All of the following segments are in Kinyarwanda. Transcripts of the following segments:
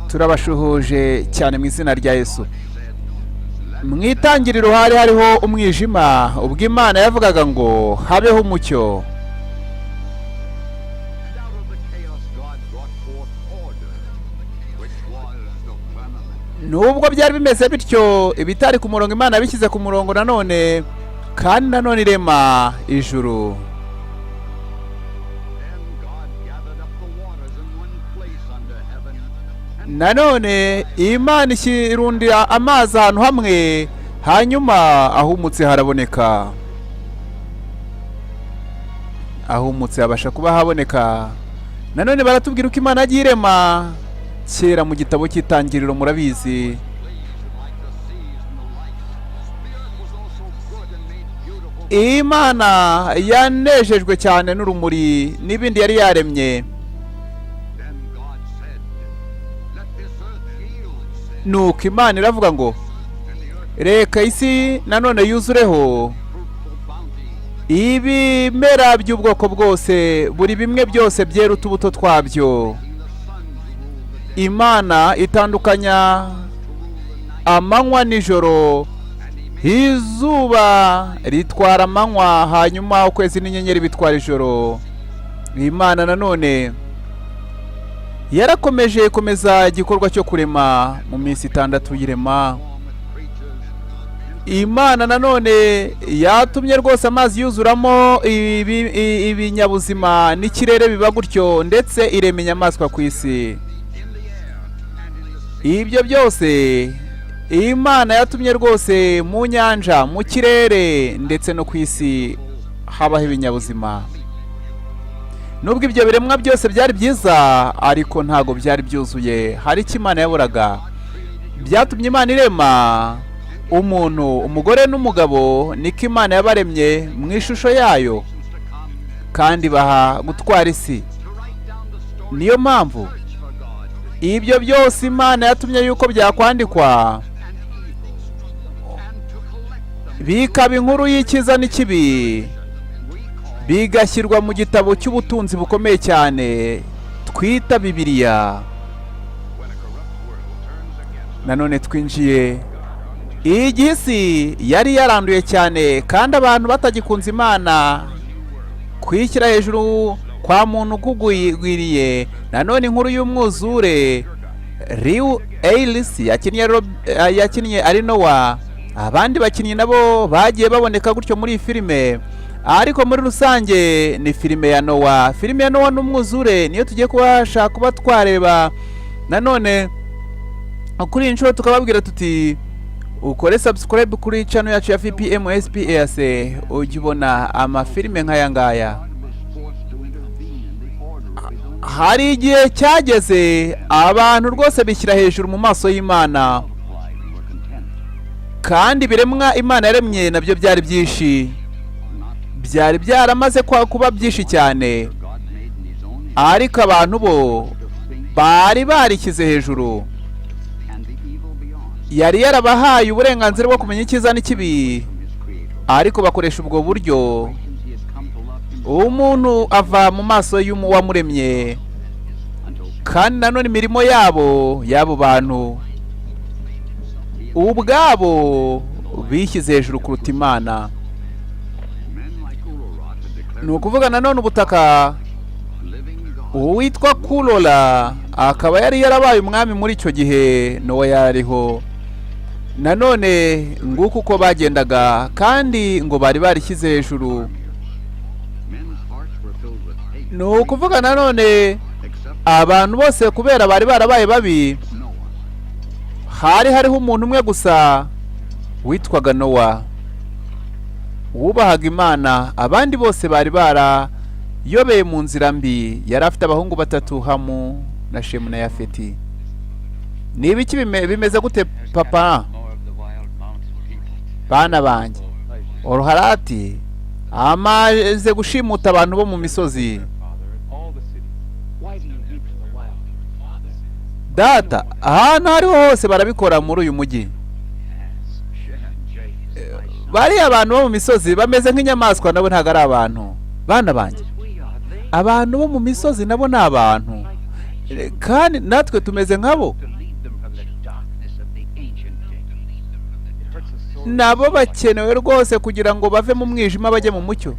turabashuhuje cyane mu izina rya Yesu. Mu itangiriro hari hariho umwijima, ubwo Imana yavugaga ngo habeho umucyo. Nubwo byari bimeze bityo, ibitari ku murongo Imana yabishyize ku murongo nanone, kandi nanone irema ijuru. Nanone Imana ishyirundira amazi ahantu hamwe, hanyuma ahumutse haraboneka. Ahumutse habasha kuba haboneka. Nanone baratubwira uko Imana yagiye irema kera mu gitabo cy'itangiriro, murabizi. Imana yanejejwe cyane n'urumuri n'ibindi yari yaremye. Nuko Imana iravuga ngo reka isi nanone yuzureho ibimera by'ubwoko bwose, buri bimwe byose byera utubuto twabyo. Imana itandukanya amanywa n'ijoro, izuba ritwara amanywa, hanyuma ukwezi n'inyenyeri bitwara ijoro. Imana nanone yarakomeje komeza igikorwa cyo kurema mu minsi 6 y'irema. Imana nanone yatumye rwose amazi yuzuramo ibinyabuzima n'ikirere biba gutyo, ndetse irema inyamaswa ku isi. Ibyo byose Imana yatumye rwose mu nyanja, mu kirere, ndetse no ku isi habaho ibinyabuzima. Nubwo ibyo biremwa byose byari byiza, ariko ntago byari byuzuye. Hari icyo Imana yaburaga. Byatumye Imana irema umuntu, umugore n'umugabo, niko Imana yabaremye mu ishusho yayo, kandi baha gutwara isi. Niyo mpamvu ibyo byose Imana yatumye yuko byakwandikwa, bikaba inkuru y'icyiza n'ikibi, bigashyirwa mu gitabo cy'ubutunzi bukomeye cyane twita Bibiliya. Nanone twinjiye igihe isi yari yaranduye cyane, kandi abantu batagikunze Imana, kwishyira hejuru kwa muntu kugwiriye. Nanone inkuru y'umwuzure, Riu Eilis yakinnye ari NOWA, abandi bakinnyi nabo bagiye baboneka gutyo muri iyi filime. Ariko muri rusange ni filime ya NOWA. Filime ya NOWA n'umwuzure niyo tugiye kubasha kuba twareba. Nanone kuri iyi nshuro tukababwira tuti ukore subscribe kuri channel yacu ya VPM SPS, ujye ubona amafilime nk'aya ngaya. Hari igihe cyageze abantu rwose bishyira hejuru mu maso y'Imana, kandi biremwa Imana yaremye nabyo byari byinshi, byari byaramaze kuba byinshi cyane, ariko abantu bo bari barishyize hejuru. Yari yarabahaye uburenganzira bwo kumenya icyiza n'ikibi, ariko bakoresha ubwo buryo. Umuntu ava mu maso y'uwamuremye, kandi nanone imirimo y'abo bantu ubwabo bishyize hejuru kuruta Imana. Ni ukuvuga nanone ubutaka, uwitwa Kurora akaba yari yarabaye umwami muri icyo gihe NOWA yariho. Nanone nguko uko bagendaga, kandi ngo bari barishyize hejuru. Ni ukuvuga nanone abantu bose kubera bari barabaye babi, hari hariho umuntu umwe gusa witwaga NOWA, wubahaga Imana. Abandi bose bari barayobeye mu nzira mbi. Yari afite abahungu 3, Hamu na Shemu na Yafeti. Niba iki bimeze gute papa? Bana banjye, Oruharati amaze gushimuta abantu bo mu misozi. Data, ahantu hariho hose barabikora muri uyu mujyi. Bari abantu bo mu misozi bameze nk'inyamaswa, nabo ntago ari abantu. Bana banjye, abantu bo mu misozi nabo ni abantu, kandi natwe tumeze nkabo. nabo bakenewe rwose kugira ngo bave mu mwijima bajye mu mucyo.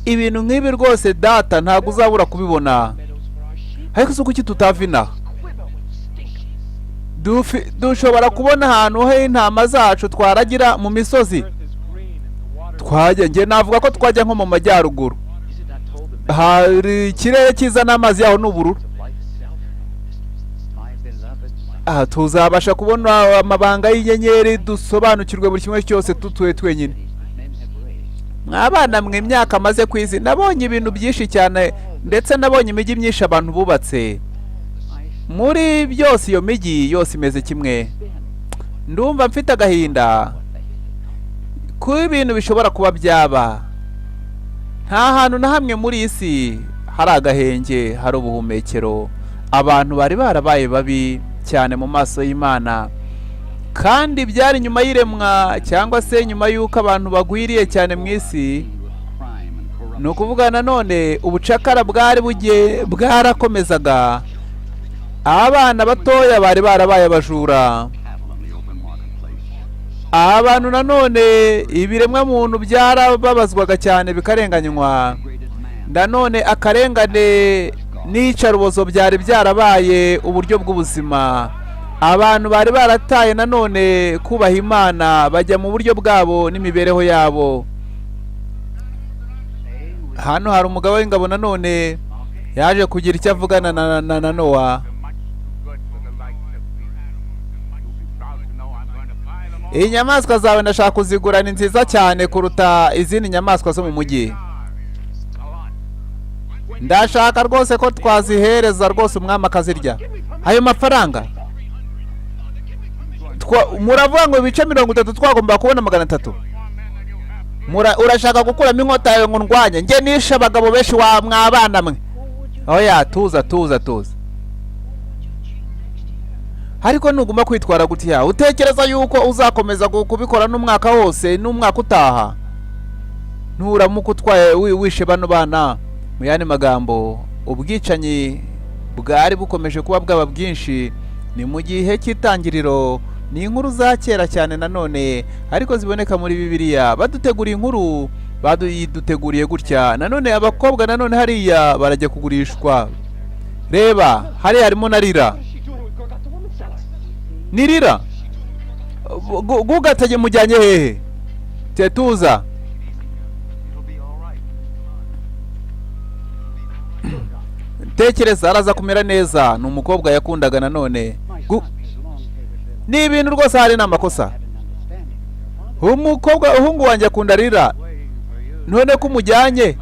Ibintu nk'ibi rwose data ntabwo uzabura kubibona. Ariko si kuki tutava inaha? Dushobora kubona ahantu h'intama zacu twaragira mu misozi. Njye navuga ko twajya nko mu majyaruguru, hari ikirere cyiza n'amazi yaho n'ubururu. Aha tuzabasha kubona amabanga y'inyenyeri, dusobanukirwe buri kimwe cyose tutuye twenyine. Mwabana mwe imyaka maze ku isi nabonye ibintu byinshi cyane, ndetse nabonye imijyi myinshi abantu bubatse. Muri byose iyo mijyi yose imeze kimwe. Ndumva mfite agahinda ku ibintu bishobora kuba byaba. Nta hantu na hamwe muri isi hari agahenge, hari ubuhumekero. Abantu bari barabaye babi cyane mu maso y'Imana, kandi byari nyuma y'iremwa cyangwa se nyuma y'uko abantu bagwiriye cyane mu isi. Ni ukuvuga nanone ubucakara bwarakomezaga. Abana batoya bari barabaye abajura. Abantu nanone ibiremwa muntu byarababazwaga cyane bikarenganywa. Nanone akarengane n'iyicarubozo byari byarabaye uburyo bw'ubuzima. Abantu bari barataye nanone kubaha Imana, bajya mu buryo bwabo n'imibereho yabo. Hano hari umugabo w'ingabo nanone yaje kugira icyo avugana na NOWA. Iyi nyamaswa zawe ndashaka kuzigura, ni nziza cyane kuruta izindi nyamaswa zo mu mujyi. Ndashaka rwose ko twazihereza rwose umwami akazirya. Ayo mafaranga muravuga ngo ibice 30 twagomba kubona 300. Urashaka gukuramo inkota yawe ngo ndwanye? Nge nishe abagabo benshi wa mwabana mwe. Oya tuza. Ariko nuguma kwitwara gutiya, utekereza yuko uzakomeza kubikora n'umwaka wose n'umwaka utaha? Nturamuka utwaye wishe bano bana. Mu yandi magambo, ubwicanyi bwari bukomeje kuba bwaba bwinshi. Ni mu gihe cy'itangiriro. Ni inkuru za kera cyane nanone, ariko ziboneka muri Bibiliya. Baduteguriye inkuru, baduteguriye gutya. Nanone abakobwa nanone hariya barajya kugurishwa. Reba, hariya harimo na Rira. Ni Rira? Gugatage mujyanye hehe? Tetuza. Tekereza araza kumera neza. Ni umukobwa yakundaga nanone. Ni ibintu rwose hari n'amakosa. Uhungu wanjye akunda Rira, none ko umujyanye.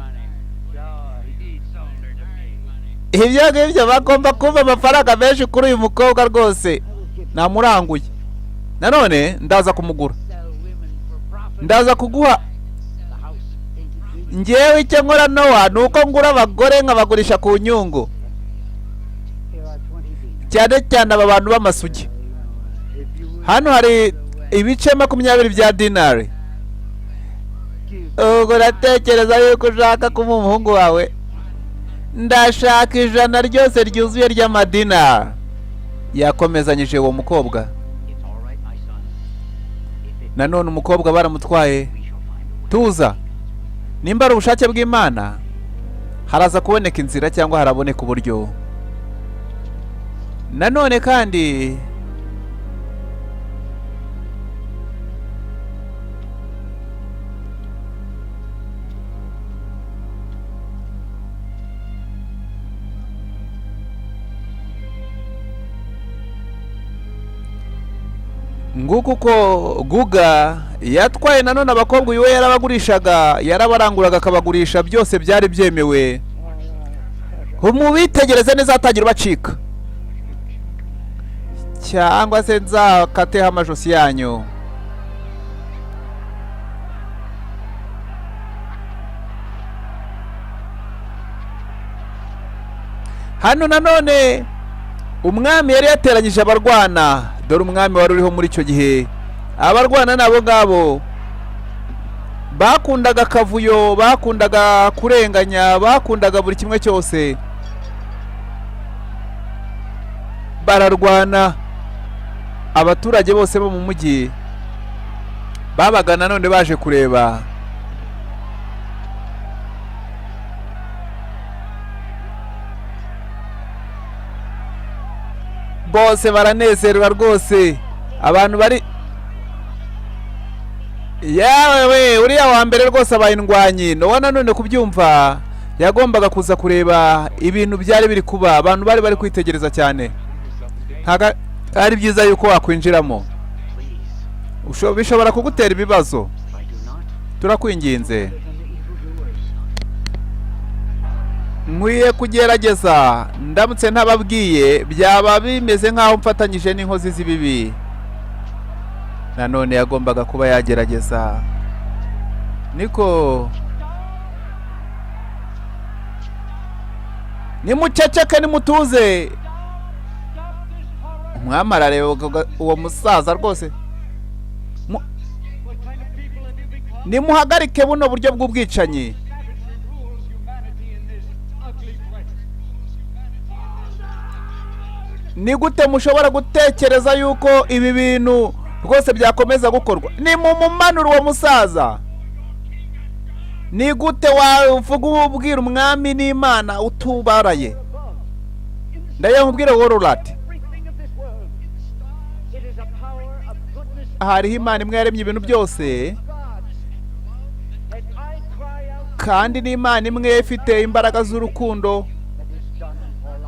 Ibyo bagomba kuva amafaranga menshi kuri uyu mukobwa rwose. Namuranguye. Nanone ndaza kumugura. Ndaza kuguha. Ngewe icyo nkora NOWA nuko ngura abagore nkabagurisha ku nyungu. Cyane cyane aba bantu b'amasugi. Hano hari ibice 20 bya dinari. Ubwo natekereza yuko ushaka kuba umuhungu wawe. Ndashaka 100 ryose ryuzuye ry'amadinari. Yakomezanyije uwo mukobwa. Nanone umukobwa baramutwaye. Tuza. Nimba ari ubushake bw'Imana, haraza kuboneka inzira cyangwa haraboneka uburyo. Nanone kandi nguko uko Guga yatwaye nanone abakobwa uyu we yarabagurishaga, yarabaranguraga akabagurisha, byose byari byemewe. Umubitegereze neza atagira bacika, cyangwa se nzakateho amajosi yanyu. Hano nanone umwami yari yateranyije abarwana. Dore umwami wari uriho muri icyo gihe. Abarwana nabo ngabo bakundaga akavuyo, bakundaga kurenganya, bakundaga buri kimwe cyose. Bararwana. abaturage bose bo mu mujyi babaga nanone baje kureba. Bose baranezerwa rwose, abantu bari yawe uriya wa mbere rwose abaye indwanyi. Nowa nanone kubyumva yagombaga kuza kureba ibintu byari biri kuba, abantu bari kwitegereza cyane. Ntago ari byiza yuko wakwinjiramo, bishobora kugutera ibibazo. Turakwinginze, nkwiye kugerageza. Ndamutse ntababwiye byaba bimeze nk'aho mfatanyije n'inkozi z'ibibi. Nanone yagombaga kuba yagerageza. Niko nimuceceke nimutuze. Umwami arareba uwo musaza rwose. Nimuhagarike buno buryo bw'ubwicanyi. Ni gute mushobora gutekereza yuko ibi bintu rwose byakomeza gukorwa? Ni mumumanura uwo musaza. Ni gute wavuga ubwira umwami n'Imana utubaraye? Ndayamubwira wororati. Hariho Imana imwe yaremye ibintu byose, kandi n'Imana imwe ifite imbaraga z'urukundo.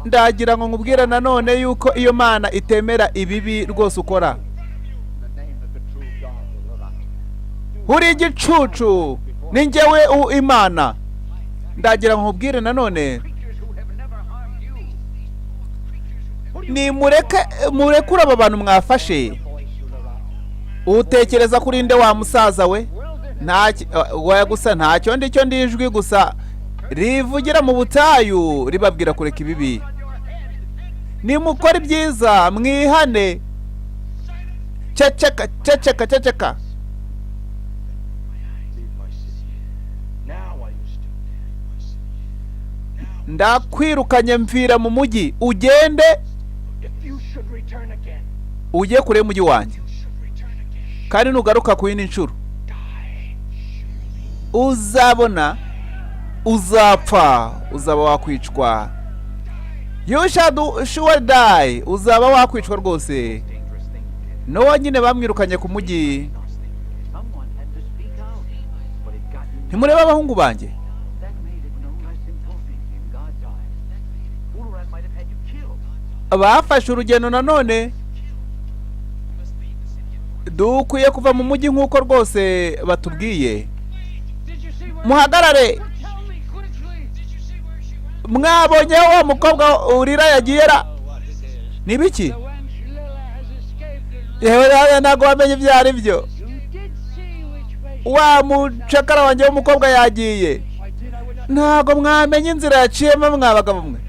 Ndagira ngo nkubwire nanone yuko iyo Mana itemera ibibi rwose ukora. Uri igicucu, ni njyewe Imana. Ndagira ngo nkubwire nanone, ni murekure aba bantu mwafashe. Utekereza kuri nde wa musaza we? Gusa ntacyo ndicyo ndijwi gusa rivugira mu butayu ribabwira kureka ibibi. Nimukora ibyiza mwihane. Ceceka. Ndakwirukanye mvira mu mujyi, ugende ujye kure y'umujyi wanjye, kandi nugaruka ku yindi nshuro uzabona uzapfa, uzaba wakwicwa. You shall sure die. Uzaba wakwicwa rwose. Nowa nyine bamwirukanye ku mujyi. Ntimureba abahungu banjye? Bafashe urugendo nanone. Dukwiye kuva mu mujyi nk'uko rwose batubwiye. Muhagarare. Mwabonye wa mukobwa urira yagiyera? Ni biki? Yewe ntago wamenye ibyo ari byo. Wa mucakara wanjye w'umukobwa yagiye. Ntago mwamenye inzira yaciyemo mwabagabo mwe.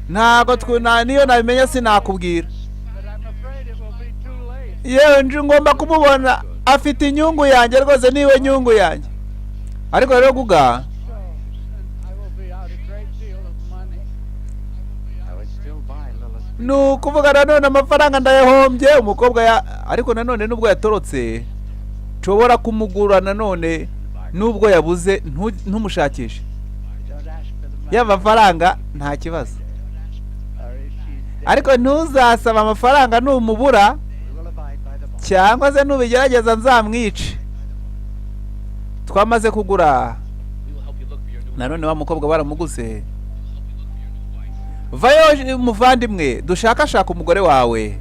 Ntago niyo nabimenye sinakubwira. Yewe nje ngomba kumubona, afite inyungu yanjye rwose, niwe nyungu yanjye. Ariko rero guga nukuvuga nanone amafaranga ndayahombye. Umukobwa ariko nanone nubwo yatorotse nshobora kumugura nanone, nubwo yabuze ntumushakishe. Y'amafaranga nta kibazo, ariko ntuzasaba amafaranga numubura, cyangwa se nubigerageza nzamwice. Twamaze kugura nanone wa mukobwa baramuguze. Vayo muvandimwe, dushakashaka umugore wawe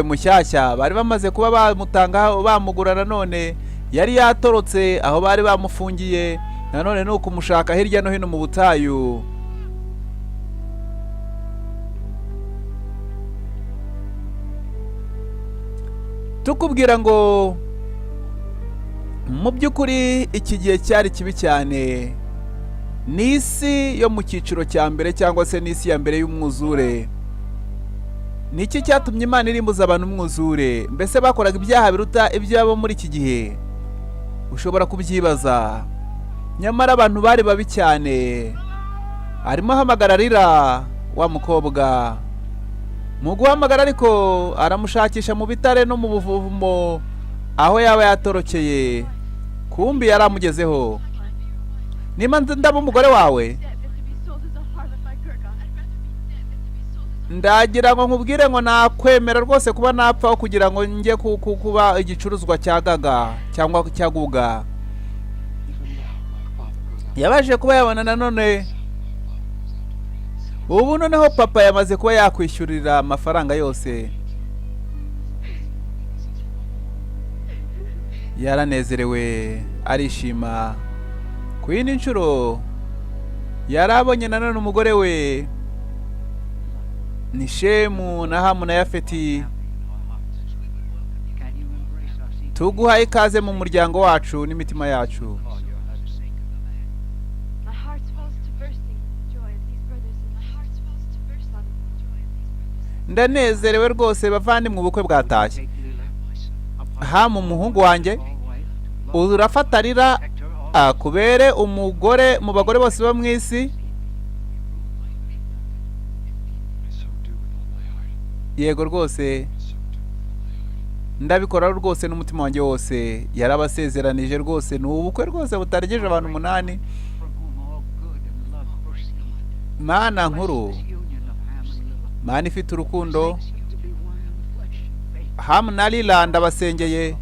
mushyashya. Bari bamaze kuba bamutanga bamugura, nanone yari yatorotse aho bari bamufungiye. Nanone no kumushaka hirya no hino mu butayu. Tukubwira ngo mu by'ukuri iki gihe cyari kibi cyane. N'isi yo mu cyiciro cya mbere, cyangwa se n'isi ya mbere y'umwuzure. Niki cyatumye Imana irimbuza abantu umwuzure? Mbese bakoraga ibyaha biruta ibyabo muri iki gihe? Ushobora kubyibaza. Nyamara abantu bari babi cyane. Arimo ahamagara arira wa mukobwa. mu guhamagara ariko aramushakisha mu bitare no mu buvumo aho yaba yatorokeye, kumbi yaramugezeho. Nima ndaba umugore wawe, ndagira ngo nkubwire ngo nakwemera rwose kuba napfaho kugira ngo njye kuba igicuruzwa cya gaga cyangwa cya guga. Yabaje kuba yabona nanone ubu noneho papa yamaze kuba yakwishyurira amafaranga yose. Yaranezerewe arishima. Ku yindi nshuro yarabonye nanone umugore we ni Shemu na Hamu na Yafeti. Tuguhaye ikaze mu muryango wacu n'imitima yacu. Ndanezerewe rwose bavandimwe, ubukwe bwatashye. Hamu umuhungu wanjye urafatarira akubere umugore mu bagore bose bo mu isi. Yego rwose ndabikora rwose n'umutima wanjye wose. Yarabasezeranije rwose, ni ubukwe rwose butaregeje abantu 8. Mana nkuru, Mana ifite urukundo, Hamu na Lila ndabasengeye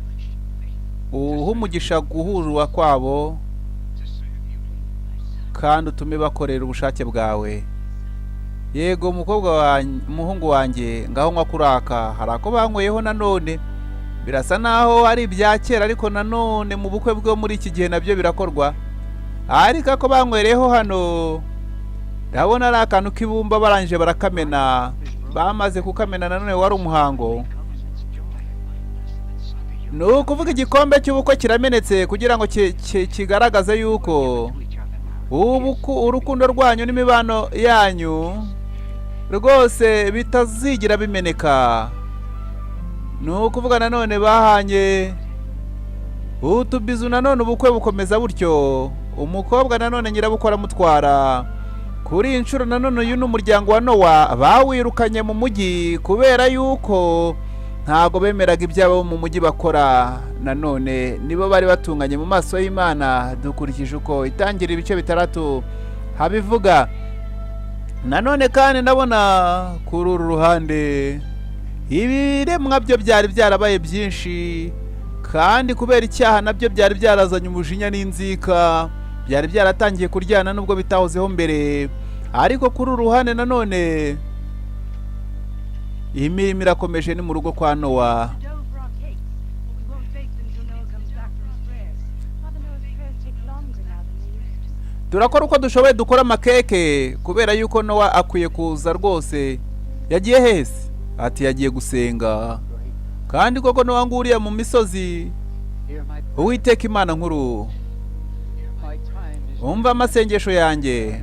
umugisha guhurwa kwabo kandi utume bakorera ubushake bwawe. Yego umukobwa wanjye, umuhungu wanjye, ngaho nkwa kuraka harako bankweyeho nanone. Birasa naho ari ibya kera ariko nanone mu bukwe bwo muri iki gihe nabyo birakorwa. Ariko ako bankwereho hano ndabona ari akantu k'ibumba barangije barakamena. Bamaze kukamena nanone wari umuhango. Nukuvuga igikombe cy'ubukwe kiramenetse kugira ngo kigaragaze yuko urukundo rwanyu n'imibano yanyu rwose bitazigira bimeneka. Nukuvuga nanone bahanye utubizu, nanone ubukwe bukomeza butyo. Umukobwa nanone nyirabukora mutwara. Kuri inshuro nanone uyu n'umuryango wa NOWA bawirukanye mu mujyi kubera yuko ntago bemeraga ibyabo mu mujyi bakora. Nanone nibo bari batunganye mu maso y'Imana dukurikije uko itangira ibice 6 habivuga. Nanone kandi ndabona kuri uru ruhande ibiremwa byo byari byarabaye byinshi, kandi kubera icyaha nabyo byari byarazanye umujinya n'inzika. Byari byaratangiye kuryana nubwo bitahozeho mbere, ariko kuri uru ruhande nanone imirimo irakomeje ni mu rugo kwa NOWA. Turakora uko dushoboye, dukora amakeke kubera yuko NOWA akwiye kuza rwose. Yagiye hese? Ati yagiye gusenga. Kandi koko NOWA nguriya mu misozi, Uwiteka Imana nkuru, umva amasengesho yanjye.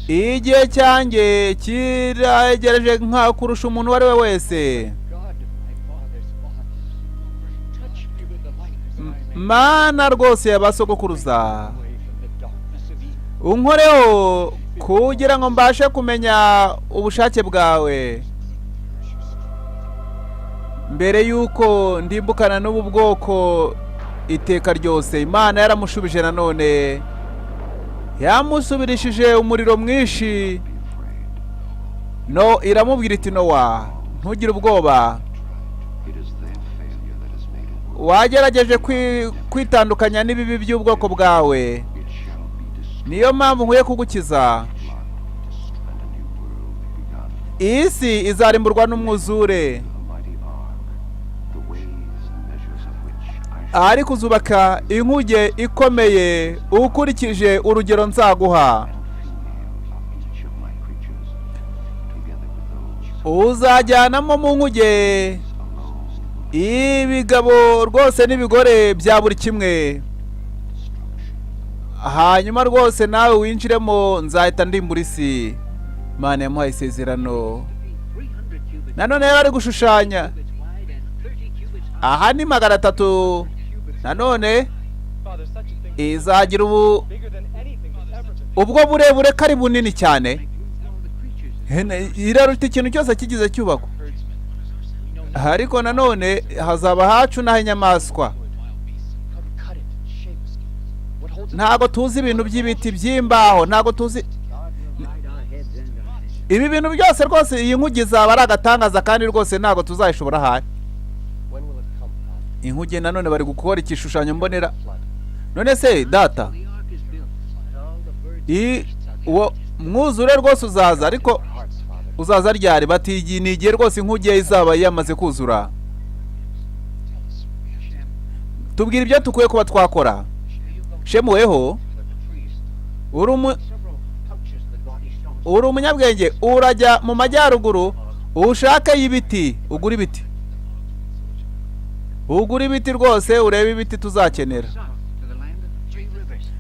Igihe cyanjye kiragereje nka kurusha umuntu uwo ari we wese. Mana rwose yabasogokuruza, unkoreho kugira ngo mbashe kumenya ubushake bwawe mbere yuko ndimbukana n'ubu bwoko iteka ryose. Imana yaramushubije nanone, yamusubirishije umuriro mwinshi. No iramubwira iti NOWA ntugire ubwoba, wagerageje kwitandukanya n'ibibi by'ubwoko bwawe, niyo mpamvu nkwiye kugukiza. Isi izarimburwa n'umwuzure, ariko uzubaka inkuge ikomeye ukurikije urugero nzaguha. Uzajyanamo mu nkuge ibigabo rwose n'ibigore bya buri kimwe, hanyuma rwose nawe winjiremo, nzahita ndimbura isi. Imana yamuhaye isezerano. Nanone yari ari gushushanya. Aha ni 300. Nanone izagira ubwo burebure kari bunini cyane. iraruta ikintu cyose kigize cyubakwa. Ariko nanone hazaba hacu naho inyamaswa. Ntago tuzi ibintu by'ibiti by'imbaho, ntago tuzi ibi bintu byose rwose. Iyi nkuge izaba ari agatangaza kandi rwose ntago tuzayishobora hayi. Inkuge nanone bari gukora igishushanyo mbonera. None se data, uwo mwuzure rwose uzaza, ariko uzaza ryari? Bati ni igihe rwose inkuge izaba yamaze kuzura. Tubwira ibyo tukwiye kuba twakora. Shemuweho, uri umunyabwenge, urajya mu majyaruguru ushake y'ibiti, ugura ibiti. Ugura ibiti rwose, urebe ibiti tuzakenera.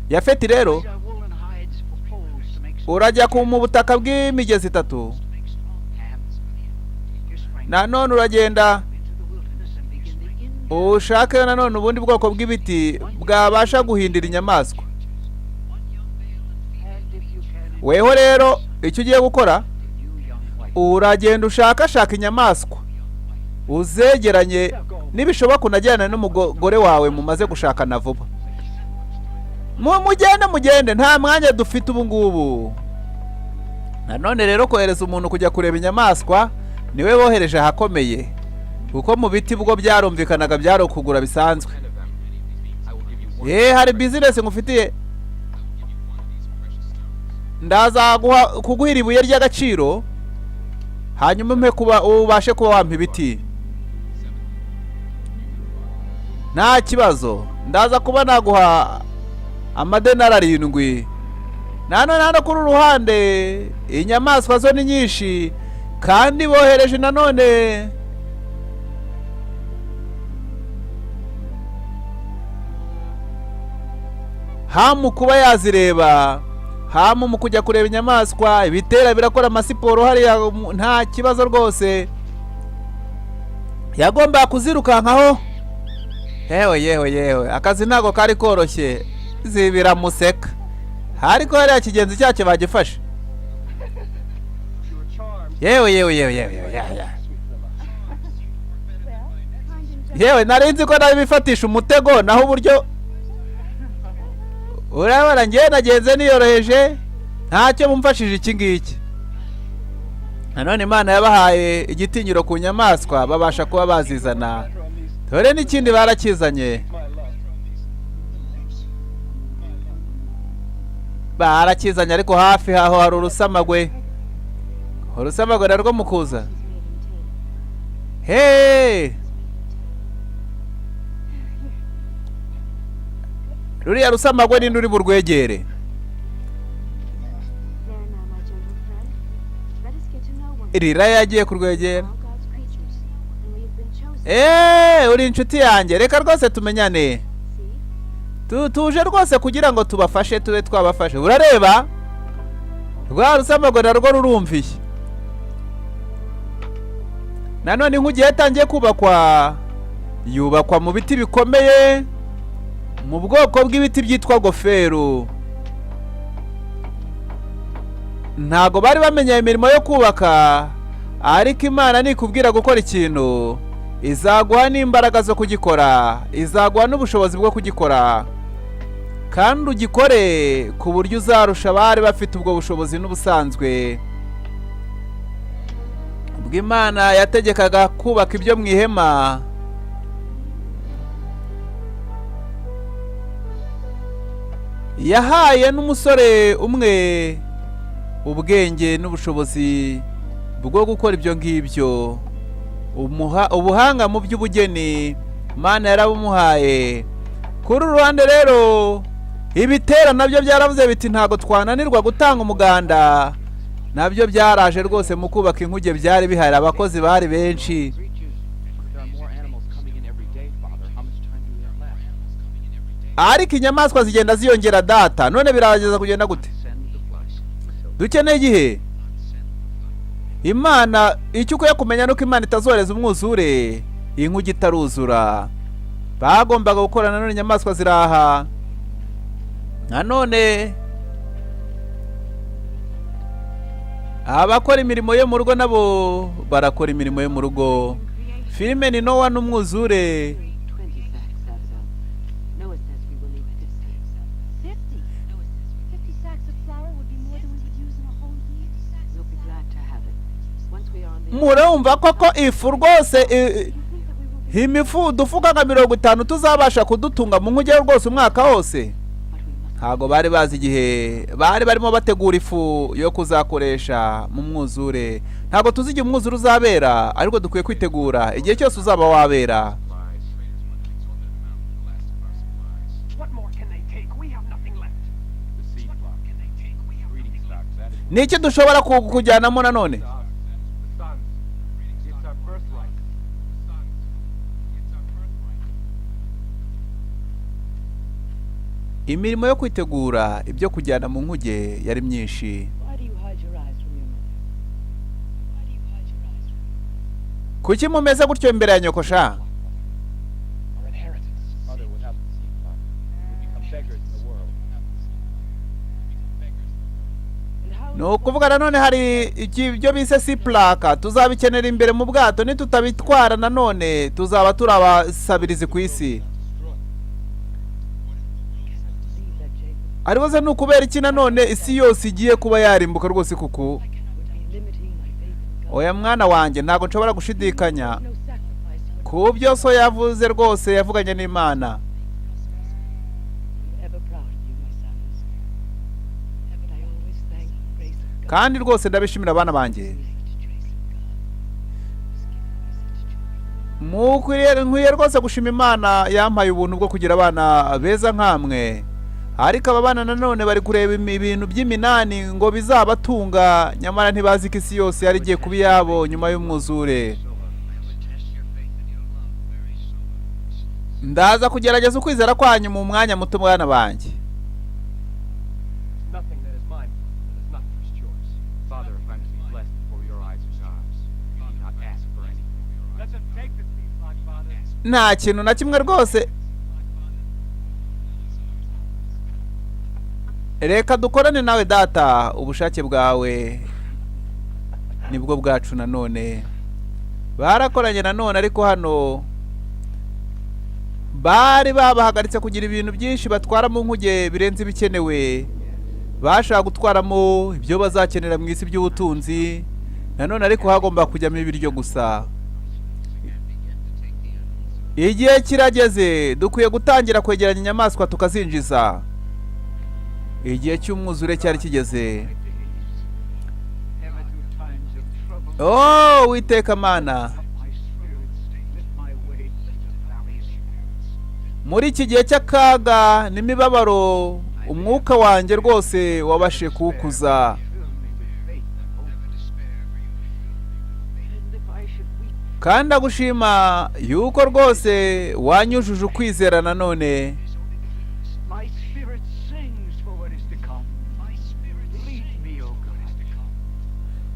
Yafeti rero, urajya mu butaka bw'imigezi 3. Nanone uragenda ushake nanone ubundi bwoko bw'ibiti bwabasha guhindira inyamaswa. Weho rero icyo ugiye gukora, uragenda ushaka inyamaswa uzegeranye, nibishoboka unajyana n'umugore wawe mumaze gushakana vuba. Mugende, nta mwanya dufite ubu ngubu. Nanone rero kohereza umuntu kujya kureba inyamaswa niwe bohereje ahakomeye, kuko mu biti bwo byarumvikanaga byaro kugura bisanzwe. Hari business ngufitiye. Ndaza kuguhira ibuye ry'agaciro, hanyuma umpe kuba ubashe kuba wampa ibiti. Nta kibazo, ndaza kuba naguha amadenari 7. Nanone kuri uruhande inyamaswa zo ni nyinshi, kandi bohereje nanone hamu kuba yazireba, hamu mu kujya kureba inyamaswa. Ibitera birakora amasiporo hariya, nta kibazo rwose. Yagomba kuzirukankaho. Yewe akazi ntago kari koroshye, zibiramuseka. Ariko hariya kigenzi cyacyo bagifashe. Yewe narinzi ko nabifatisha umutego, naho uburyo urabona ngiye nagenze niyoroheje, ntacyo mumfashije iki ngiki. Nanone Imana yabahaye igitinyiro ku nyamaswa, babasha kuba bazizana. Dore n'ikindi barakizanye, ariko hafi aho hari urusamagwe. Urusamagwe narwo mukuza. Ruriya rusamagwe ni uri burwegere. Irira yagiye kurwegera. Uri inshuti yanjye, reka rwose tumenyane. Tuje rwose kugira ngo tubafashe, tube twabafashe. Urareba rwa rusamagwe narwo rurumviye. Nanone inkuge yatangiye kubakwa, yubakwa mu biti bikomeye, mu bwoko bw'ibiti byitwa gofero. Ntago bari bamenye imirimo yo kubaka, ariko Imana nikubwira gukora ikintu, izaguha n'imbaraga zo kugikora, izaguha n'ubushobozi bwo kugikora, kandi ugikore ku buryo uzarusha abari bafite ubwo bushobozi n'ubusanzwe. Ubwo Imana yategekaga kubaka ibyo mu ihema, yahaye n'umusore umwe ubwenge n'ubushobozi bwo gukora ibyo ngibyo. Ubuhanga mu by'ubugeni Imana yarabumuhaye. Kuri uruhande rero ibitera nabyo byaravuze biti ntago twananirwa gutanga umuganda. Nabyo byaraje rwose mu kubaka inkuge, byari bihari, abakozi bari benshi. Ariko inyamaswa zigenda ziyongera data. None birageza kugenda gute? Dukeneye igihe. Imana icyo ukwiye kumenya nuko Imana itazoreza umwuzure inkuge itaruzura. Bagombaga gukora nanone inyamaswa ziraha. Nanone abakora imirimo yo mu rugo nabo barakora imirimo yo mu rugo. Filime ni NOWA n'umwuzure. Murumva koko ifu rwose imifu udufuka nka 50 tuzabasha kudutunga mu nkuge rwose umwaka wose. Ntago bari bazi igihe bari barimo bategura ifu yo kuzakoresha mu mwuzure. Ntago tuzi igihe umwuzure uzabera, ariko dukwiye kwitegura igihe cyose uzaba wabera. Niki dushobora kujyanamo nanone? Imirimo yo kwitegura ibyo kujyana mu nkuge yari myinshi. Kuki mumeze gutyo imbere ya nyoko sha? No kuvuga nanone hari ibyo bise siplaka tuzabikenera imbere mu bwato, nitutabitwara nanone tuzaba turabasabirizi ku isi. Ariboze nukubera iki nanone isi yose igiye kuba yarimbuka rwose kuko oya mwana wanjye ntago nshobora gushidikanya ku byo so yavuze rwose yavuganye n'Imana. Kandi rwose ndabishimira abana banjye. Nkwiye rwose gushima Imana yampaye ubuntu bwo kugira abana beza nkamwe. Ariko aba bana nanone bari kureba ibintu by'iminani ngo bizabatunga, nyamara ntibazi ko isi yose yari igiye kuba yabo nyuma y'umwuzure. Ndaza kugerageza ukwizera kwanyu mu mwanya muto mwana banjye. Nta kintu na kimwe rwose. Reka dukorane nawe data, ubushake bwawe nibwo bwacu nanone. Barakoranye nanone, ariko hano bari babahagaritse kugira ibintu byinshi batwara mu nkuge birenze ibikenewe. Bashaka gutwaramo ibyo bazakenera mu isi by'ubutunzi nanone, ariko hagomba kujyamo ibiryo gusa. Igihe kirageze, dukwiye gutangira kwegeranya inyamaswa tukazinjiza. Igihe cy'umwuzure cyari kigeze. Oh, Uwiteka Mana, muri iki gihe cy'akaga n'imibabaro umwuka wanjye rwose wabashe kuwukuza. Kandi agushima yuko rwose wanyujuje ukwizera nanone.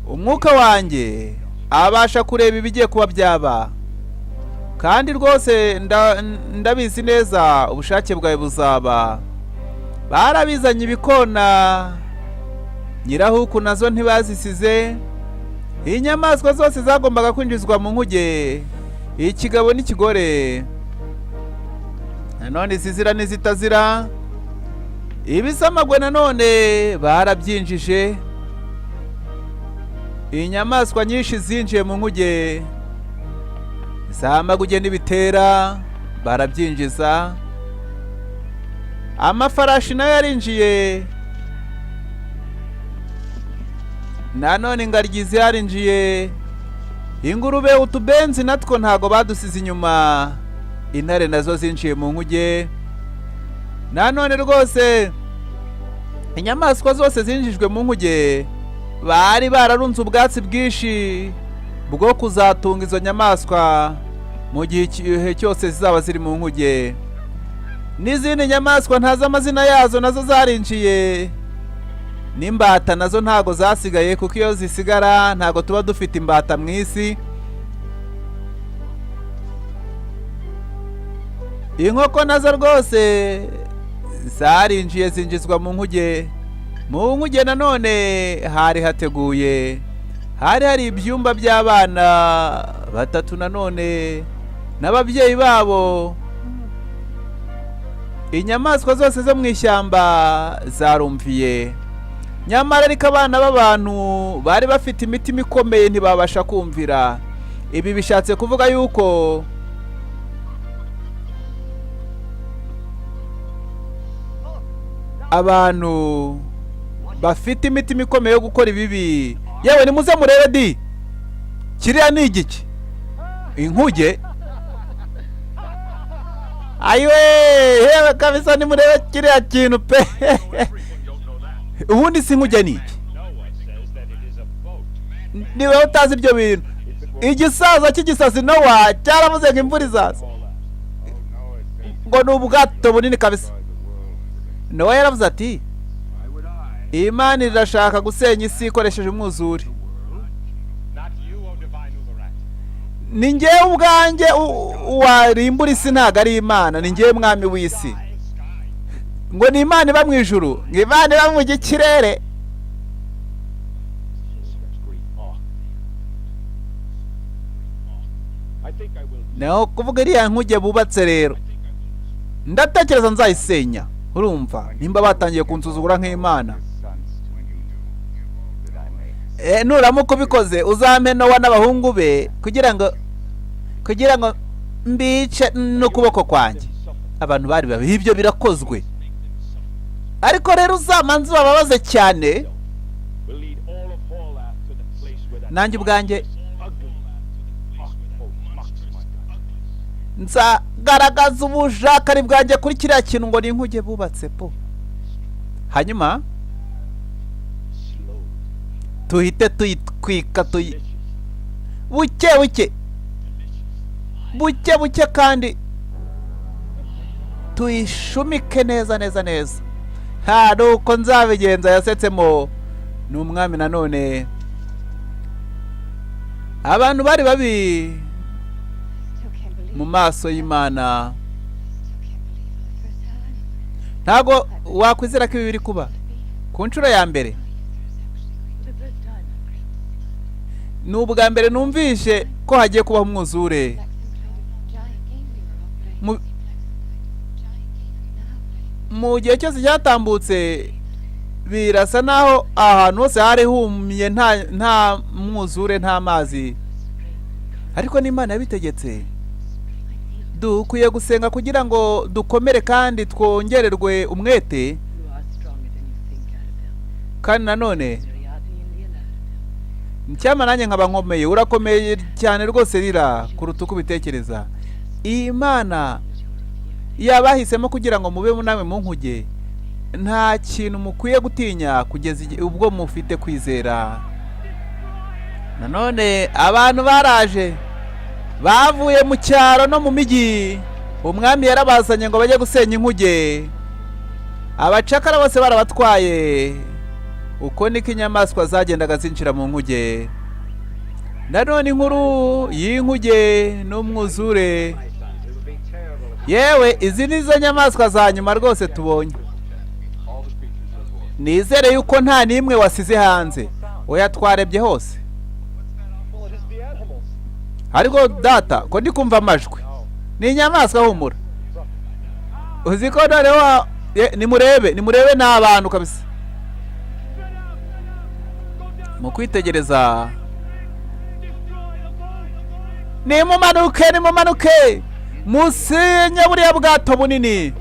Umwuka wanjye abasha kureba ibigiye kuba byaba. Kandi rwose ndabizi neza ubushake bwawe buzaba. Barabizanye ibikona, nyirahuku nazo ntibazisize. Inyamaswa zose zagombaga kwinjizwa mu nkuge, ikigabo n'ikigore, nanone izizira n'izitazira. Ibisamagwe nanone barabyinjije. Inyamaswa nyinshi zinjiye mu nkuge, zamaguge n'ibitera barabyinjiza. Amafarashi nayo yarinjiye, nanone ingaryi zarinjiye. Ingurube, utubenzi natwo ntago badusize inyuma. Intare nazo zinjiye mu nkuge. Nanone rwose inyamaswa zose zinjijwe mu nkuge bari bararunze ubwatsi bwinshi bwo kuzatunga izo nyamaswa mu gihe cyose zizaba ziri mu nkuge. N'izindi nyamaswa ntazi amazina yazo nazo zarinjiye. N'imbata nazo ntago zasigaye, kuko iyo zisigara ntago tuba dufite imbata mu isi. Inkoko nazo rwose zarinjiye zinjizwa mu nkuge. mu nkuge nanone hari hateguye, hari ibyumba by'abana batatu nanone n'ababyeyi babo. Inyamaswa zose zo mu ishyamba zarumviye, nyamara ariko abana b'abantu bari bafite imitima ikomeye ntibabasha kumvira. Ibi bishatse kuvuga yuko abantu bafite imitima ikomeye yo gukora ibibi. Yewe nimuze murebe di, kiriya ni igiki? Inkuge? Ayiwe, yewe kabisa nimurebe kiriya kintu pe. Ubundi si inkuge ni iki? Niwe utazi ibyo bintu. Igisaza cy'igisazi NOWA cyaravuze ngo imvura izaza, ngo ni ubwato bunini kabisa. NOWA yaravuze ati Imana irashaka gusenya isi ikoresheje umwuzure. Ni njyewe ubwanjye warimbura isi, ntago ari Imana. Ni njyewe mwami w'isi. Ngo ni Imana iba mu ijuru, ngo Imana iba mu kirere. Naho kuvuga iriya nkuge bubatse rero, ndatekereza nzayisenya. Urumva nimba batangiye kunsuzugura nk'Imana. Nuramuka ubikoze uzampe NOWA n'abahungu be kugira ngo mbice n'ukuboko kwanjye. Abantu bari babi, ibyo birakozwe. Ariko rero uzamanze bababaze cyane, nanjye ubwanjye nzagaragaza ubujakari bwanjye kuri kiriya kintu ngo ni inkuge bubatse po. Hanyuma tuhite tuyitwika buke buke kandi tuyishumike neza. Nuko nzabigenza. Yasetsemo ni umwami nanone. Abantu bari babi mu maso y'Imana. Ntago wakwizera ko ibi biri kuba ku nshuro ya mbere. Ni ubwa mbere numvishe ko hagiye kubaho umwuzure. Mu gihe cyose cyatambutse birasa naho ahantu hose hari humye, nta mwuzure, nta mazi. Ariko n'Imana yabitegetse. Dukwiye gusenga kugira ngo dukomere kandi twongererwe umwete. Kandi nanone ncyama nanjye nkaba nkomeye. Urakomeye cyane rwose rira kuruta uko ubitekereza. Imana yabahisemo kugira ngo mube namwe mu nkuge. Nta kintu mukwiye gutinya kugeza ubwo mufite kwizera. Nanone abantu baraje bavuye mu cyaro no mu migi. Umwami yarabazanye ngo bajye gusenya inkuge. Abacakara bose barabatwaye. Uko niko inyamaswa zagendaga zinjira mu nkuge. Nanone inkuru y'inkuge n'umwuzure. Yewe izi nizo nyamaswa za nyuma rwose tubonye. Nizere yuko nta nimwe wasize hanze. Oya, twarebye hose. Ariko data ko ndi kumva amajwi. Ni inyamaswa humura. Uzi ko noneho nimurebe n'abantu kabisa. Mu kwitegereza. Nimumanuke musenye buriya bwato bunini.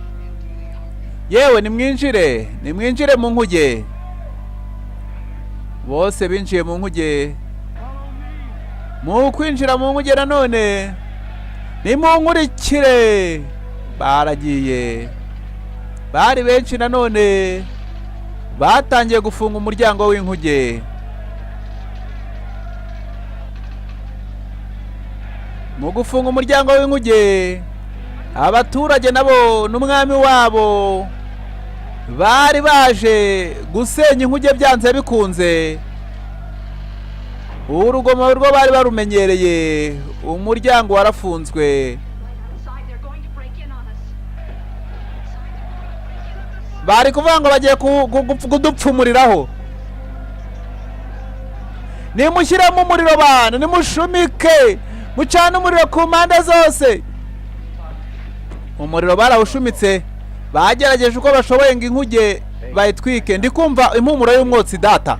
Yewe nimwinjire mu nkuge. Bose binjiye mu nkuge. Mu kwinjira mu nkuge nanone nimunkurikire. Baragiye. Bari benshi nanone batangiye gufunga umuryango w'inkuge. Mu gufunga umuryango w'inkuge, abaturage nabo n'umwami wabo bari baje gusenya inkuge byanze bikunze. Urugomo rwo bari barumenyereye. Umuryango warafunzwe. bari kuvuga ngo bagiye kudupfumuriraho. Nimushyiremo umuriro bana, nimushumike, mucane umuriro ku mpande zose. Umuriro barawushumitse, bagerageje uko bashoboye ngo inkuge bayitwike. Ndi kumva impumuro y'umwotsi data.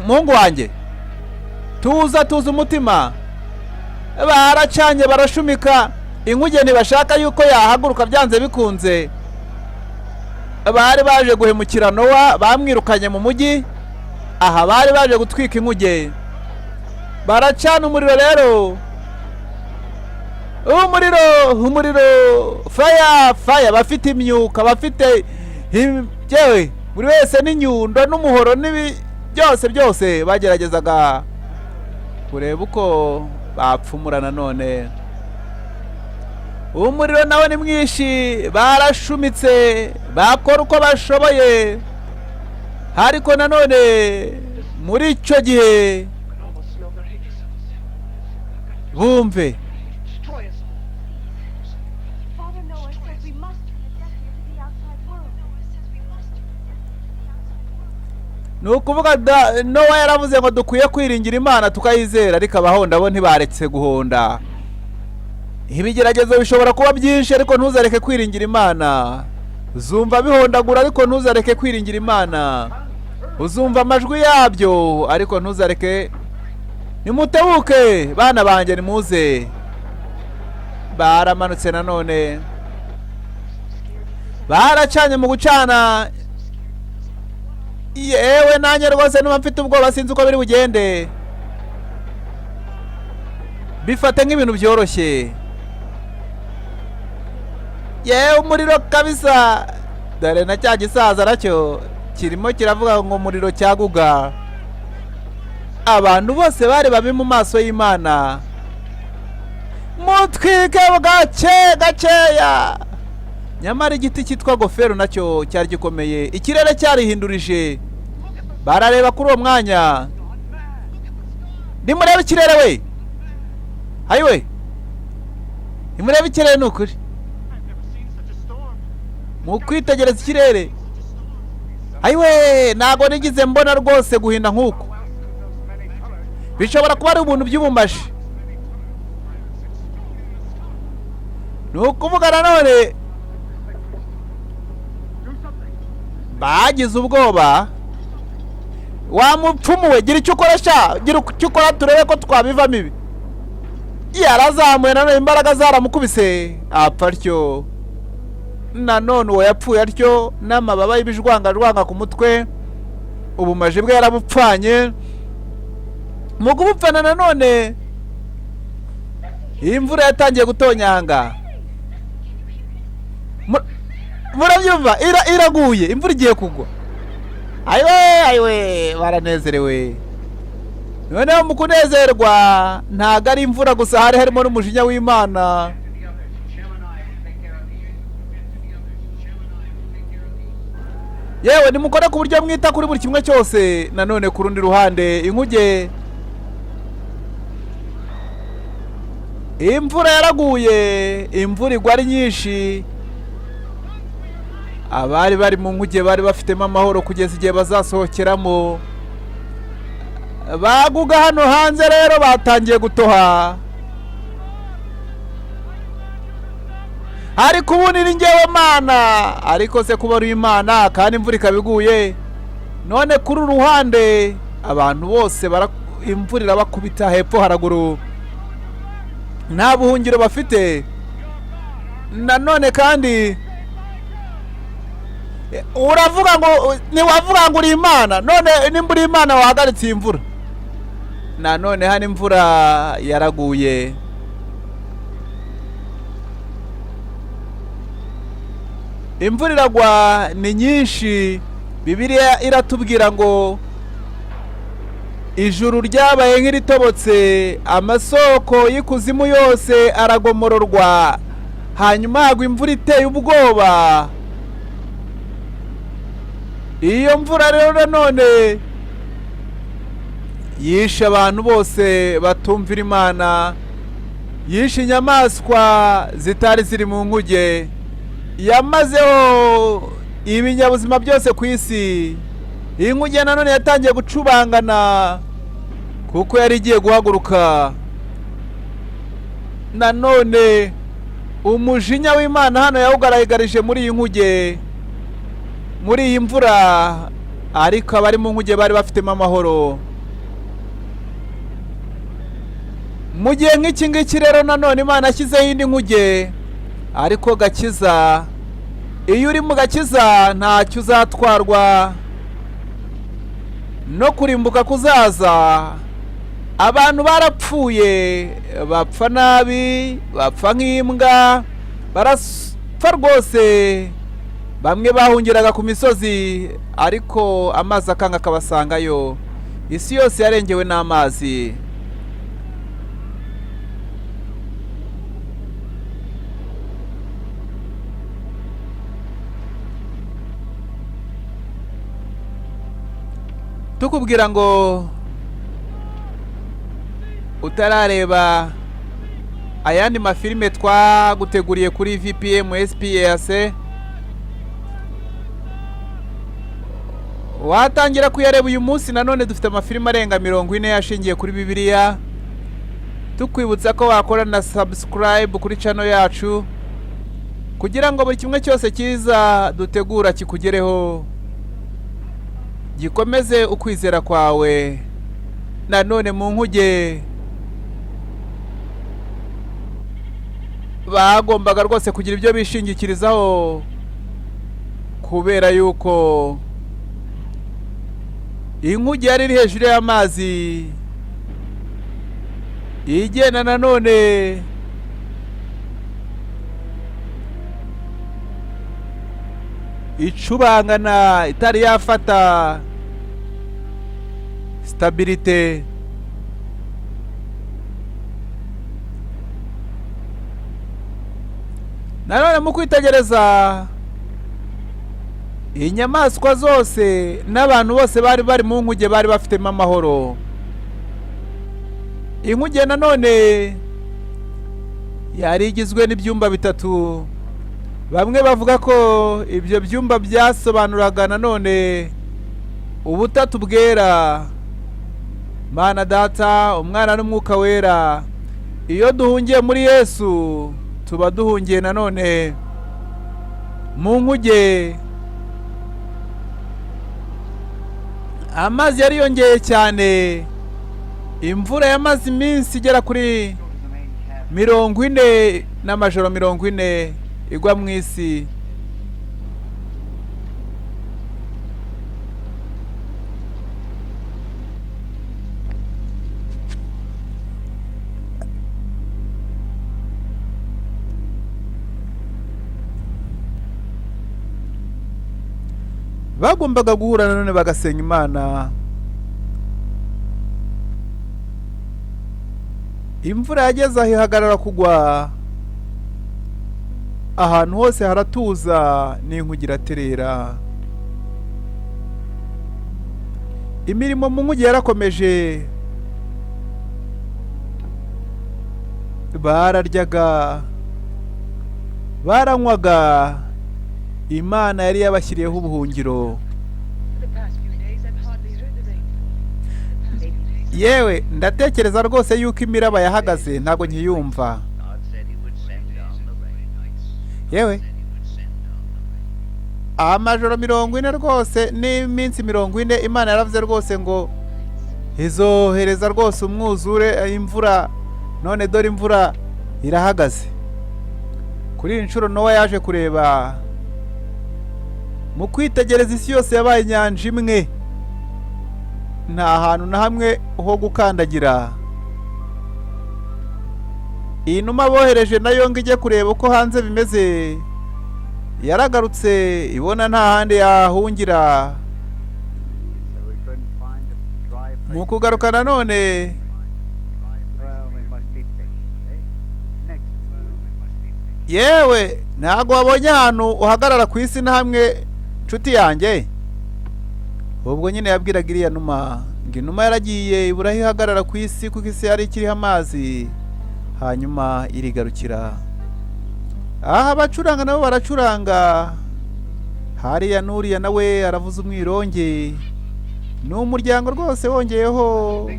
Mungu wanjye, tuza umutima. Baracanye barashumika, inkuge ntibashaka yuko yahaguruka byanze bikunze. Bari baje guhemukira Nowa, bamwirukanye mu mujyi. Aha bari baje gutwika inkuge. Baracana umuriro rero. Umuriro fire bafite imyuka, bafite jewe buri wese n'inyundo n'umuhoro n'ibi byose bageragezaga kureba uko bapfumura nanone. Umuriro nawe ni mwinshi, barashumitse, bakora uko bashoboye. Ariko nanone muri icyo gihe bumve nukuvuga Nowa yaravuze ngo dukwiye kwiringira Imana tukayizera, ariko abahonda bo ntibaretse guhonda. Ibigeragezo bishobora kuba byinshi, ariko ntuzareke kwiringira Imana. Uzumva bihondagura, ariko ntuzareke kwiringira Imana. Uzumva amajwi yabyo, ariko ntuzareke. Nimutebuke bana banjye, nimuze. Baramanutse nanone, baracanye mu gucana. Yewe nanjye rwose numva mfite ubwoba, sinzi uko biri bugende. Bifate nk'ibintu byoroshye. Yewe umuriro kabisa. Dore na cya gisaza nacyo kirimo kiravuga ngo umuriro cyaguga. Abantu bose bari babi mu maso y'Imana. Mutwike gakeya. Nyamara igiti cyitwa gofero nacyo cyari gikomeye. Ikirere cyarihindurije. Barareba kuri uwo mwanya. Nimurebe ikirere we. Hayiwe. Nimurebe ikirere nukuri. Mukwitegereza ikirere. Hayiwe, nago nigize mbona rwose guhinda nkuko. Bishobora kuba ari ubuntu by'ubumbashi. Nukuvuga nanone bagize ubwoba. Wamupfumuwe, gira icyo ukora sha, gira icyo ukora turebe ko twabivamo ibi. Yarazamuye nanone imbaraga zaramukubise apfa atyo. Nanone uwo yapfuye atyo, n'amababa y'ibijwanga ku mutwe. Ubumaji bwe yarabupfanye. Mu kubupfana nanone imvura yatangiye gutonyanga. Murabyumva, iraguye, imvura igiye kugwa. Ayiwe baranezerewe. Noneho mu kunezerwa ntago ari imvura gusa, harimo n'umujinya w'Imana. Yewe nimukore ku buryo mwita kuri buri kimwe cyose. Nanone ku rundi ruhande inkuge, imvura yaraguye, imvura igwa ari nyinshi. Abari bari mu nkuge bari bafitemo amahoro kugeza igihe bazasohokeramo. Baguga hano hanze rero batangiye gutoha. Ariko ubu ni njyewe Mana, ariko se kuba ari Imana kandi imvura ikabiguye. None kuri uruhande abantu bose imvura irabakubita hepfo haraguru. Nta buhungiro bafite. Nanone kandi uravuga ngo niwavuga ngo uri Imana, none nimba uri Imana wahagaritse imvura. Nanone hano imvura yaraguye. Imvura iragwa ni nyinshi. Bibiliya iratubwira ngo ijuru ryabaye nk'iritobotse, amasoko y'ikuzimu yose aragomororwa, hanyuma hagwa imvura iteye ubwoba. Iyo mvura rero nanone yishe abantu bose batumvira Imana, yishe inyamaswa zitari ziri mu nkuge, yamazeho ibinyabuzima byose ku isi. Iyi nkuge nanone yatangiye gucubangana kuko yari igiye guhaguruka. Nanone umujinya w'Imana hano yawugaragarije muri iyi nkuge, muri iyi mvura, ariko abari mu nkuge bari bafitemo amahoro. Mu gihe nk'iki ngiki rero nanone Imana ashyizeho indi nkuge, ariko gakiza, iyo uri mu gakiza ntacyo uzatwarwa no kurimbuka kuzaza. Abantu barapfuye, bapfa nabi, bapfa nk'imbwa, barapfa rwose. Bamwe bahungiraga ku misozi, ariko amazi akanga akabasangayo. Isi yose yarengewe n'amazi. Tukubwira ngo utarareba ayandi mafilime twaguteguriye kuri VPM SPS, watangira kuyareba uyu munsi. Nanone dufite amafilime arenga 40 yashingiye kuri Bibiliya. Tukwibutsa ko wakora na subscribe kuri channel yacu kugira ngo buri kimwe cyose cyiza dutegura kikugereho, gikomeze ukwizera kwawe. Nanone mu nkuge bagombaga rwose kugira ibyo bishingikirizaho, kubera yuko inkuge yari iri hejuru y'amazi igenda nanone icubangana, itari yafata stabilite. Nanone mu kwitegereza inyamaswa zose n'abantu bose bari mu nkuge bari bafitemo amahoro. Inkuge nanone yari igizwe n'ibyumba bitatu. Bamwe bavuga ko ibyo byumba byasobanuraga nanone ubutatu bwera, Mana Data, Umwana n'Umwuka Wera. Iyo duhungiye muri Yesu tuba duhungiye nanone mu nkuge. Amazi yariyongeye cyane, imvura yamaze iminsi igera kuri 40 n'amajoro 40 igwa mu isi. Bagombaga guhura nanone bagasenga Imana. Imvura yageze aho ihagarara kugwa, ahantu hose haratuza, n'inkuge iraterera. Imirimo mu nkuge yarakomeje. Bararyaga, baranywaga. Imana yari yabashyiriyeho ubuhungiro. Yewe ndatekereza rwose yuko imiraba yahagaze, ntabwo nkiyumva. Yewe amajoro 40 rwose n'iminsi 40 Imana yaravuze rwose ngo izohereza rwose umwuzure, imvura. None dore imvura irahagaze. Kuri iyi nshuro NOWA yaje kureba. Mu kwitegereza isi yose yabaye inyanja imwe, nta hantu na hamwe ho gukandagira. Iyi numa bohereje nayo ngo ijye kureba uko hanze bimeze, yaragarutse ibona nta handi yahungira. Mu kugaruka nanone yewe ntago wabonye ahantu uhagarara ku isi na hamwe nshuti yanjye. Ubwo nyine yabwiraga iriya numa ngo inuma yaragiye ibura aho ihagarara ku isi kuko isi yari ikiriho amazi, hanyuma irigarukira. Aha abacuranga nabo baracuranga, hariya n'uriya nawe aravuza umwironge, ni umuryango rwose wongeyeho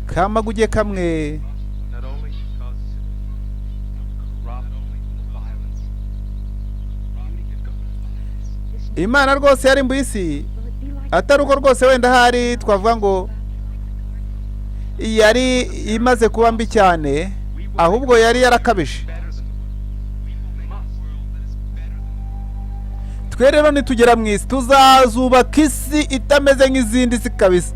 kamaguge kamwe. Imana rwose yarimbuye isi, atari uko rwose wenda hari twavuga ngo yari imaze kuba mbi cyane, ahubwo yari yarakabije. Twe rero nitugera mu isi tuzazubaka isi itameze nk'izindi si kabisa.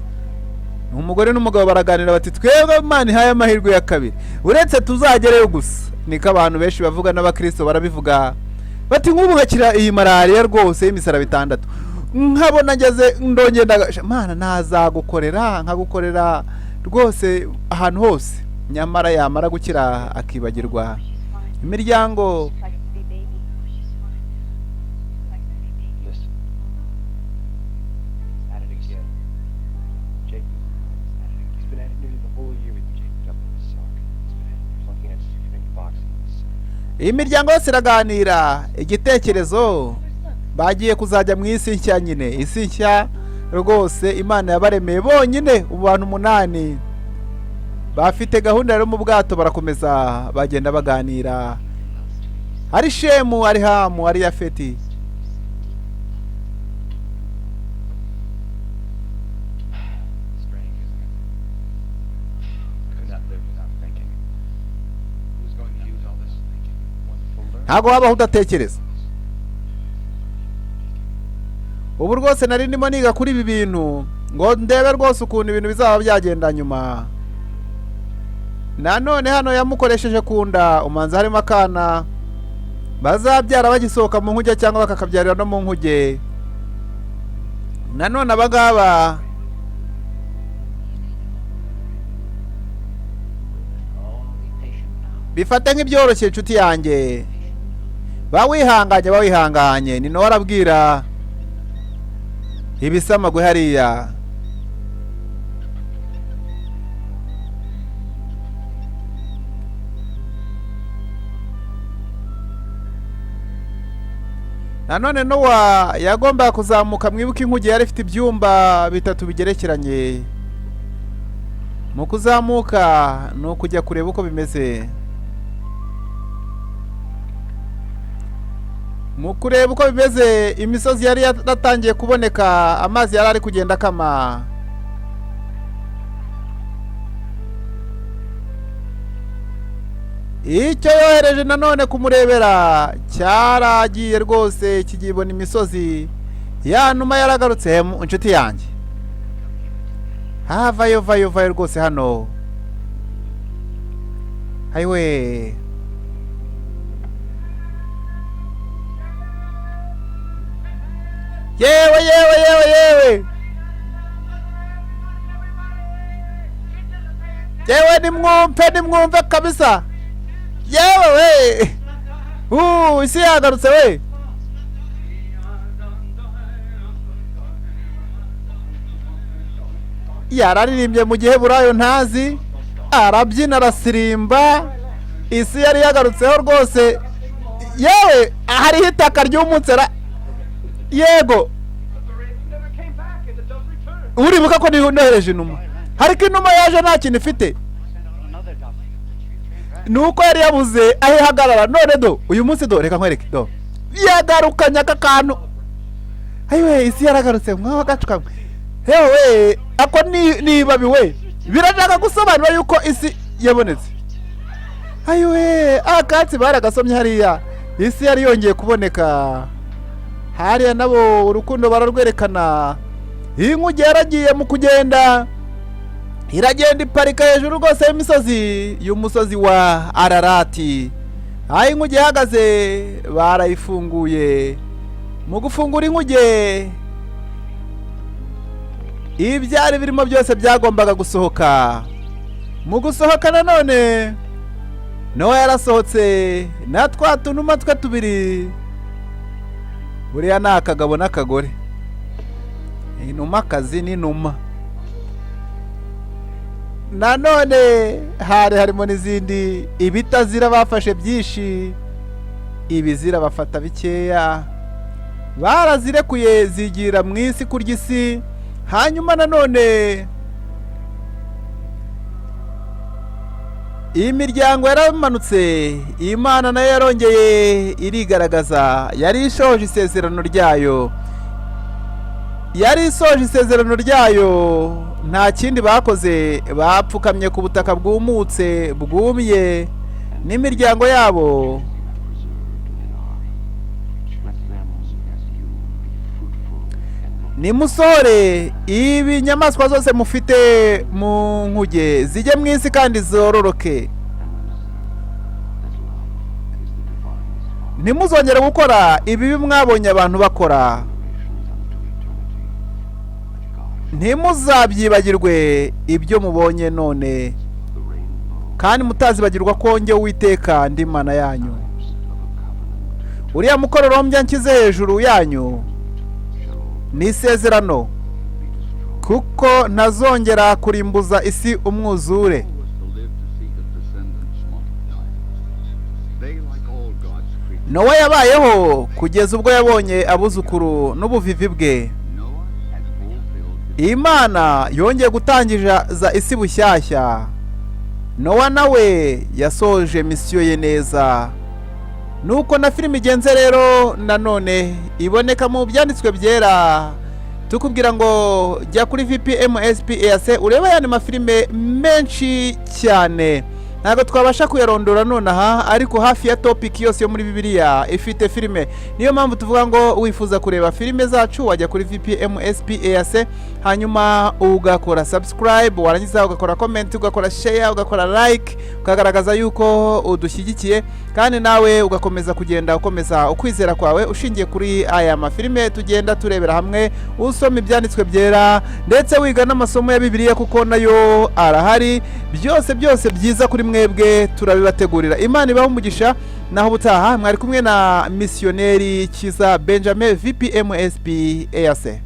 Umugore n'umugabo baraganira bati twebwe Imana ihaye amahirwe ya kabiri, uretse tuzagereyo gusa. Niko abantu benshi bavuga, n'abakristo barabivuga bati nk'ubu nkakira iyi malariya rwose y'imisaraba 6, nkabona ngeze ndongenda Mana nazagukorera nkagukorera rwose ahantu hose, nyamara yamara gukira akibagirwa imiryango. Imiryango yose iraganira igitekerezo, bagiye kuzajya mu isi nshya nyine, isi nshya rwose Imana yabaremeye bonyine. Abantu 8 bafite gahunda rero mu bwato, barakomeza bagenda baganira. Hari Shemu, hari Hamu, hari Yafeti. Ntago wabaho udatekereza. Ubu rwose nari ndimo niga kuri ibi bintu ngo ndebe rwose ukuntu ibintu bizaba byagenda nyuma. Nanone hano yamukoresheje kunda, umanza harimo akana bazabyara bagisohoka mu nkuge cyangwa bakakabyarira no mu nkuge. Nanone abagaba bifate nk'ibyoroshye inshuti yanjye, bawihanganye ni NOWA arabwira ibisamagwe hariya. Nanone NOWA yagomba kuzamuka, mwibuka inkuge yari ifite ibyumba 3 bigerekeranye. Mu kuzamuka no kujya kureba uko bimeze, mu kureba uko bimeze. Imisozi yari yaratangiye kuboneka, amazi yari ari kugenda akama. Icyo yohereje nanone kumurebera cyaragiye rwose kigibona imisozi ya numa yaragarutse. Inshuti yanjye vayo rwose hano. Hayiwe yewe nimwumve kabisa. Yewe we isi yagarutse we. Yararirimbye mu gihe burayo ntazi, arabyina arasirimba, isi yari yagarutseho rwose. Yewe hariho itaka ry'umutsera. Yego uribuka ko nohereje inuma, hariko inuma yaje nta kintu ifite, nuko yari yabuze aho ihagarara. None do uyu munsi do reka nkwereke do yagarukanya akakantu. Ayiwe isi yaragarutse mwaho gacu kamwe. Hewe ako nibabi we birashaka gusobanura yuko isi yabonetse. Ayiwe akatsi baragasomye hariya, isi yari yongeye kuboneka. Hariya nabo urukundo bararwerekana. Iyi nkuge yaragiye mu kugenda, iragenda iparika hejuru rwose y'imisozi, y'umusozi wa Ararati. Aho inkuge ihagaze barayifunguye. Mu gufungura inkuge, ibyari birimo byose byagombaga gusohoka. Mu gusohoka nanone NOWA yarasohotse na twa tunuma twe 2. Buriya ni akagabo n'akagore, inuma kazi n'inuma. Nanone harimo n'izindi. Ibitazira bafashe byinshi, ibizira bafata bikeya. barazirekuye zigira mu isi kurya isi. Hanyuma nanone iyi miryango yaramanutse, Imana nayo yarongeye irigaragaza, yari ishoje isezerano ryayo, nta kindi bakoze, bapfukamye ku butaka bwumutse bwumye n'imiryango yabo. Nimusohore ibi nyamaswa zose mufite mu nkuge zijye mu isi kandi zororoke. Ntimuzongere gukora ibibi mwabonye abantu bakora. Ntimuzabyibagirwe ibyo mubonye none, kandi mutazibagirwa ko njye Uwiteka ndi Imana yanyu. Uriya mukororombya nshyize hejuru yanyu ni isezerano, kuko ntazongera kurimbuza isi umwuzure. Nowa yabayeho kugeza ubwo yabonye abuzukuru n'ubuvivi bwe. Imana yongeye gutangiza isi bushyashya. Nowa nawe yasoje misiyo ye neza. Nuko na filime igenze rero nanone iboneka mu byanditswe byera. Tukubwira ngo jya kuri VPMSPAC ureba yani mafilime menshi cyane. Ntabwo twabasha kuyarondora nonaha, ariko hafi ya topic yose yo muri Bibiliya ifite filime. Niyo mpamvu tuvuga ngo wifuza kureba filime zacu wajya kuri VPMSPAC, hanyuma ugakora subscribe, warangiza ugakora comment, ugakora share, ugakora like, ukagaragaza yuko udushyigikiye, kandi nawe ugakomeza kugenda ukomeza ukwizera kwawe ushingiye kuri aya mafilime tugenda turebera hamwe, usoma ibyanditswe byera ndetse wiga n'amasomo ya Bibiliya kuko nayo arahari. Byose byiza kuri mwebwe turabibategurira. Imana ibaho umugisha. Naho butaha mwari kumwe na missioneri Kiza Benjamin VPMSPAC.